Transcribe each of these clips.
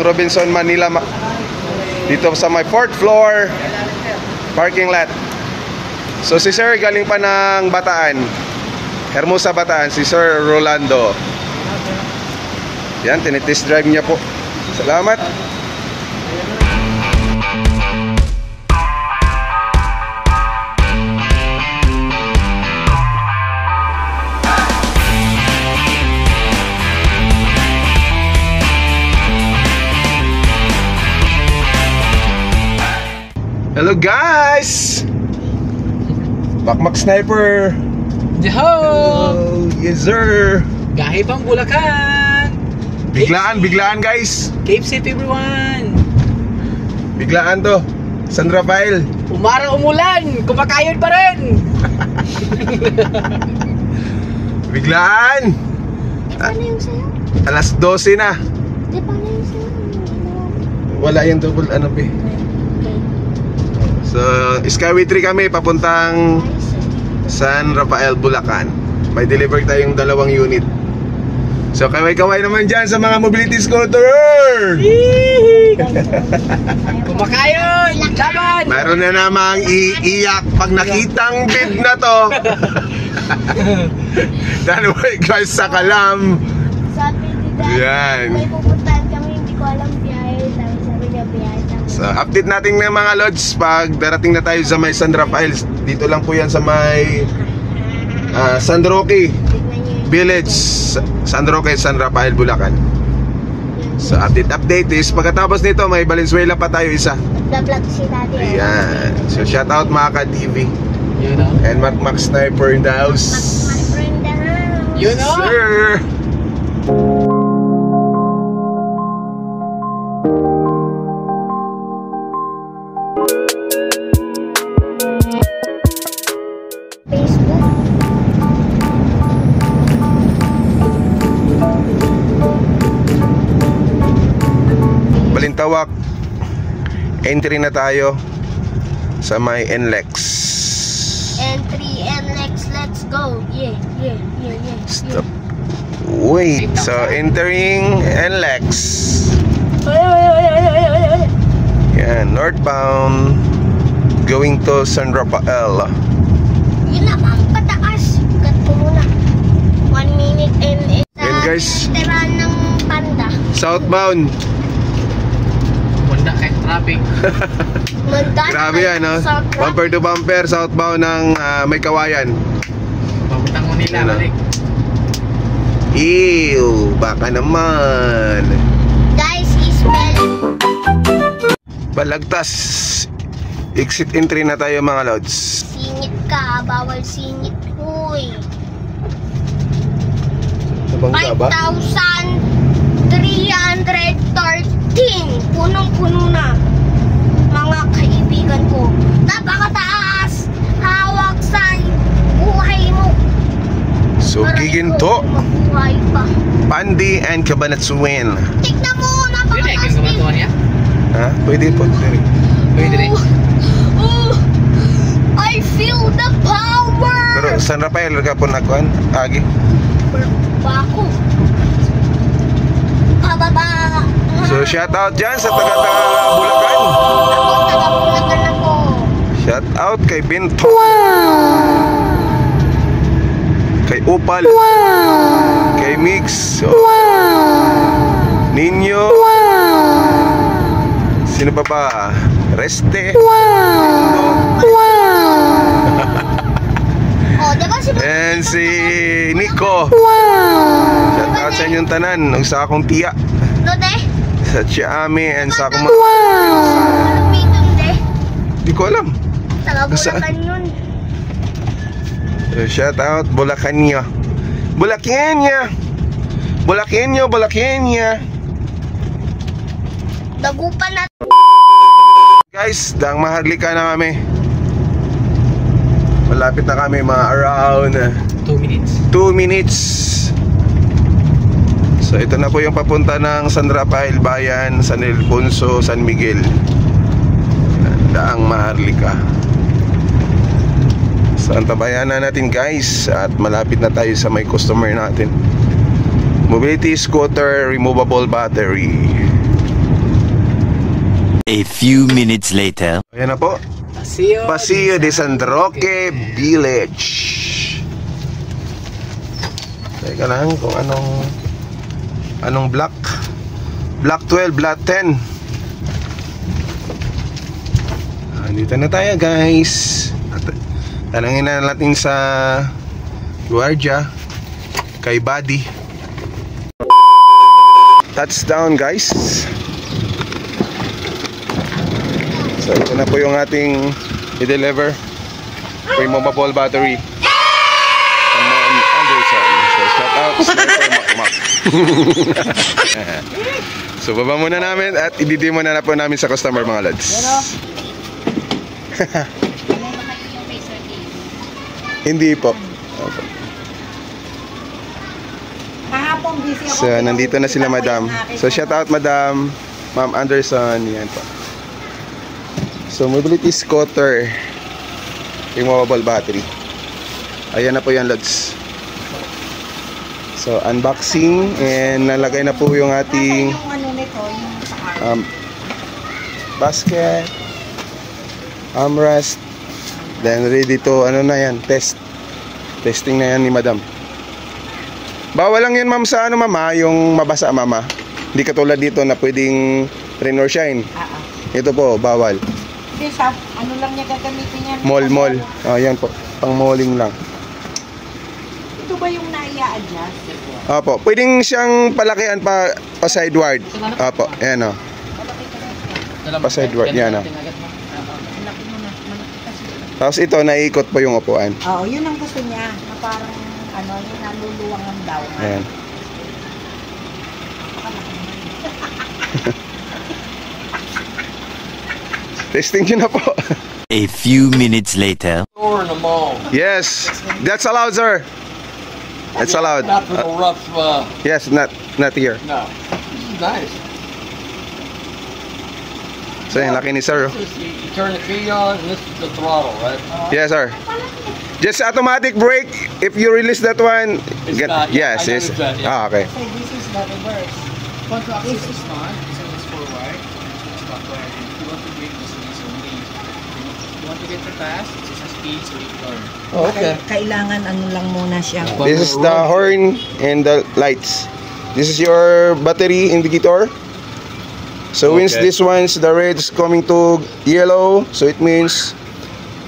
ng Robinson Manila dito sa my 4th floor parking lot. So si Sir galing pa ng Bataan, Hermosa, Bataan, si Sir Rolando. Yan, tinitest drive niya po. Salamat. Hello guys! Bakmak Sniper! Yo! Oh, yes sir! Gahi pang Bulacan! Biglaan guys! Cape safe everyone! Biglaan to! San Rafael! Umarang umulan! Kumakayod pa rin! Biglaan! Paano yung sayo? Alas 12 na! Di, paano yung sayo? Wala yung double ano pa eh. So, Skyway 3 kami papuntang San Rafael, Bulacan. May deliver tayong 2 unit. So, kaway-kaway naman dyan sa mga mobility scooter! Kumakayod! Laban! Mayroon na namang iiyak pag nakitang bid na to. Dahil guys sa Kalam. Sabi ni Dad, Yan. may pupuntahan kami, hindi ko alam biyahe. Sabi niya biyahe. So, update natin ng mga lods pag darating na tayo sa may San Rafael. Dito lang po yan sa may San Roque Village, San Roque, San Rafael, Bulacan. So, update is pagkatapos nito may Valenzuela pa tayo isa. Nag-vlog si Daddy. Ayan. So, shout out mga ka-TV. You know? And Mac Sniper in the house. My friend the house. You know? Sir! Facebook. Balintawak. Entry na tayo sa may NLEX. Entry and let's go. Yeah. Stop. Wait. So entering NLEX. Yan, northbound going to San Rafael. Yun naman pataas. Gat ko muna. 1 minute and Yan, guys. Tirahan ng panda. Southbound. Wanda kahit traffic. Grabe yan, no? Bumper to bumper, southbound ng may Kawayan. Papuntang mo nila, Yan, no? balik. Ew, baka naman. Guys, smell. Balagtas. Exit entry na tayo mga lods. Singit ka. Bawal singit. Uy. Nabangga ba? 5,313. Punong-puno na. Mga kaibigan ko. Napakataas. Hawak sa buhay mo. So giginto, Mabuhay pa. Pandi and Cabanatuan. Tignan mo. Yun eh, Napakataas kung din. kumatuan niya. Ha? Pwede po. Pwede rin. Oh, I feel the power. Pero San Rafael ka po nakuan? Agi. Bako. Kababa. So shout out dyan sa taga-Bulacan. Ako taga-Bulacan ako. Shout out kay Binto. Kay Opal. Kay Mix. Ninyo. Sino pa ba? Reste. Oh, diba si And si Nico. Shout out sa inyong tanan. Ang sa akong tiya. Lode? Sa Chiami and sa akong Lumitong de. Di ko alam. Taga-Bulacan yun. So, shout out Bulacania. Bulacania. Bulacania. Dagupan na. Guys, dang maharlika na kami. Malapit na kami mga around 2 minutes. 2 minutes. So ito na po yung papunta ng San Rafael Bayan, San Ildefonso, San Miguel. Daang Maharlika. So antabayan na natin guys. At malapit na tayo sa may customer natin. Mobility scooter, removable battery. A few minutes later. Ayan na po. Pasillo de San Roque Village. Teka lang kung anong block. Block 12, block 10. Dito na tayo guys. Tanangin na natin sa guardia kay Buddy. Touchdown guys. So ito na po yung ating i-deliver removable battery from Ma'am Anderson. So shout out Sniper Makmak. So baba muna namin at i-demo na po namin sa customer mga lods. Hindi po. Kahapon busy ako. So nandito na sila madam. So shout out madam Ma'am Anderson. Yan po. So mobility scooter removable battery. Ayan na po yan lods. So unboxing and nalagay na po yung ating Yung ano nito, yung sa arm. basket, armrest, then ready to ano na yan, testing na yan ni madam. Bawal lang yun ma'am sa ano mama, yung mabasa mama. Hindi katulad dito na pwedeng rain or shine. Ito po bawal. Kasi sa ano lang niya gagamitin yan. Mall. Ayan po, pang malling lang. Ito ba yung nai-adjust? Opo, pwedeng siyang palakihan pa sideward. Opo, ayan o. Pa sideward, yan o. Malaki mo na. Malaki kasi. Tapos ito, naiikot po yung upuan. Oo, yun ang gusto niya. Na parang ano, yung naluluwangan daw. Ayan. Testing nyo na po. A few minutes later. Store in the mall. Yes, that's allowed, sir. That's allowed. Not for the rough, Yes, not here. no. This is nice. So yan, laki ni sir. This is, you turn the key on, and this is the throttle, right? Yes, sir. Just automatic brake. If you release that one, It's not, yeah, yes, I yes. noticed that, yeah. Ah, okay. So this is the reverse. Want to access this one, so it's forward, it's backward. If you want to brake, this one is only. You want to get the fast, it's just a speed, so you turn. Oh, okay. Kailangan ano lang muna siya. This is the horn and the lights. This is your battery indicator. So once this one's the red is coming to yellow, so it means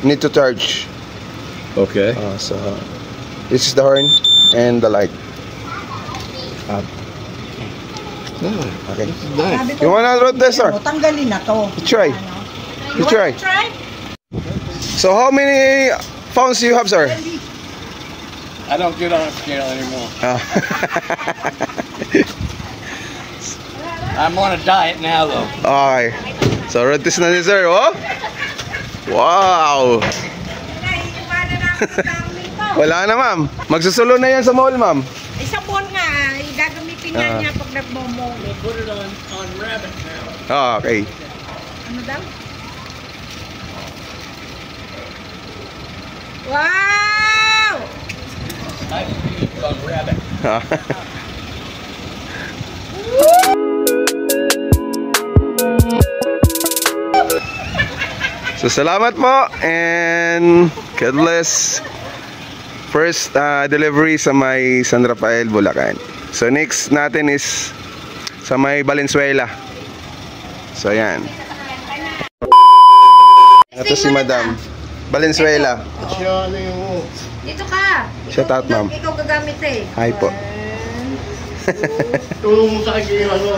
you need to charge. Okay. So this is the horn and the light. Okay. Sabi You wanna road test, sir? Tanggalin na to. Try. You try. Try? So how many pounds do you have, sir? I don't get on a scale anymore. I'm on a diet now, though. Okay. So road test na ni sir, oh? Wow! Wala na, ma'am. Magsusulo na yan sa mall, ma'am. Isang buwan nga, gagamitin nga niya pag nagmo-mall. Put it on rabbit now. Okay. Ano daw? Wow! I speed on rabbit. So salamat po and God bless. First delivery sa may San Rafael, Bulacan. So next natin is sa may Valenzuela. So ayan. Ito si Madam Valenzuela. Dito ka. Shout out, ma'am. Ikaw gagamit eh. Hi po. Tulong mo sa akin, ano?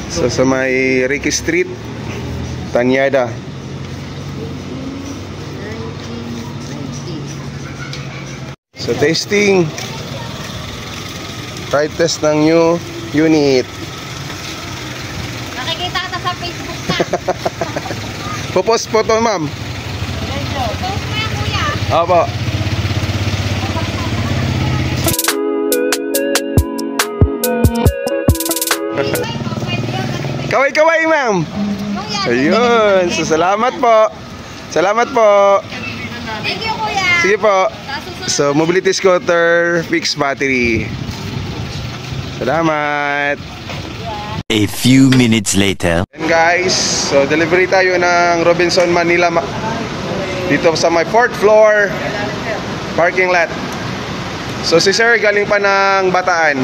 So sa may Ricky Street, Tanyada. So testing. Try test ng new unit. Nakikita ka sa Facebook na. Popost po to, ma'am. Post mo yan, kuya. Opo. Kaway-kaway, ma'am. Ayun. So salamat po. Salamat po. Thank you, kuya. Sige po. Sa susunod. So mobility scooter, fixed battery. Salamat. A few minutes later. And guys, so delivery tayo ng Robinson Manila dito sa my 4th floor parking lot. So si Sir galing pa ng Bataan,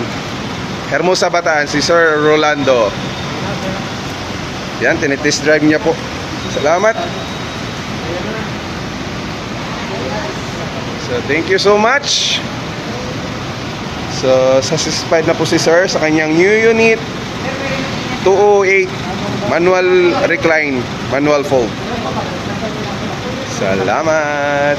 Hermosa, Bataan, si Sir Rolando. Yan, tinitest drive niya po. Salamat. So thank you so much. So satisfied na po si Sir sa kanyang new unit 208 manual recline, manual fold. Salamat.